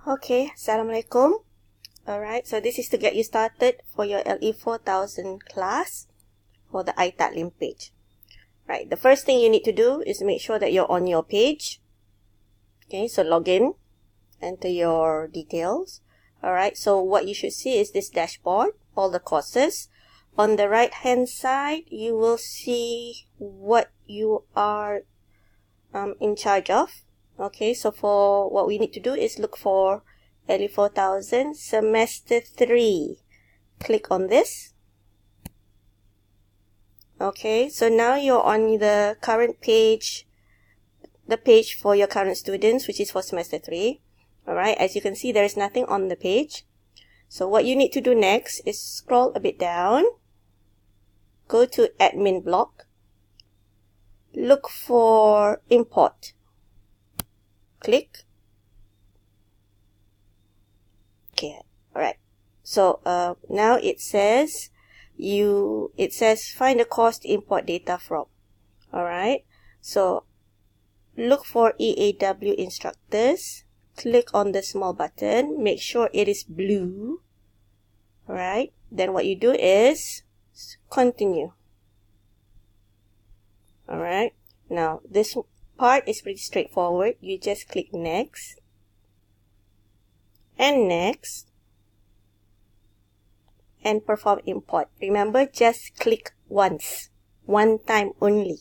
Okay, Assalamualaikum. Alright, so this is to get you started for your LE4000 class for the Italeem page. Right, the first thing you need to do is make sure that you're on your page. Okay, so log in, enter your details. Alright, so what you should see is this dashboard, all the courses. On the right hand side, you will see what you are in charge of. Okay, so for what we need to do is look for LE4000 semester 3. Click on this. Okay, so now you're on the current page, the page for your current students, which is for semester 3. Alright, as you can see, there is nothing on the page. So what you need to do next is scroll a bit down, go to admin block, look for import. Click. Okay, alright. So now it says find a course to import data from. Alright. So look for EAW instructors. Click on the small button. Make sure it is blue. Alright. Then what you do is continue. Alright. Now this part is pretty straightforward. You just click next and next and perform import. Remember, just click once, one time only.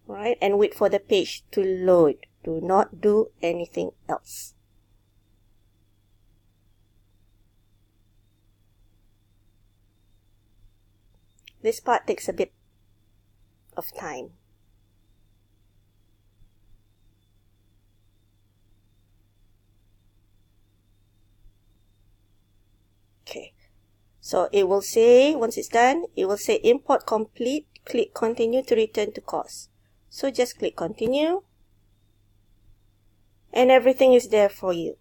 Right, and wait for the page to load. Do not do anything else. This part takes a bit of time. Okay, so it will say, once it's done, it will say import complete. Click continue to return to course. So just click continue and everything is there for you.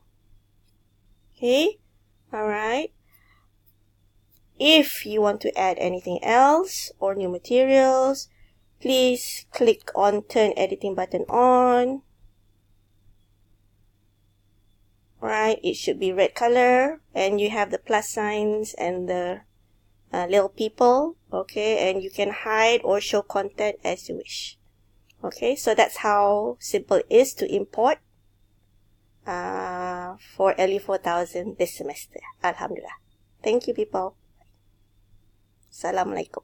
Okay, alright. If you want to add anything else or new materials, please click on turn editing button on. Right, it should be red color and you have the plus signs and the little people. Okay, and you can hide or show content as you wish. Okay, so that's how simple it is to import for LE4000 this semester. Alhamdulillah. Thank you, people. Assalamualaikum.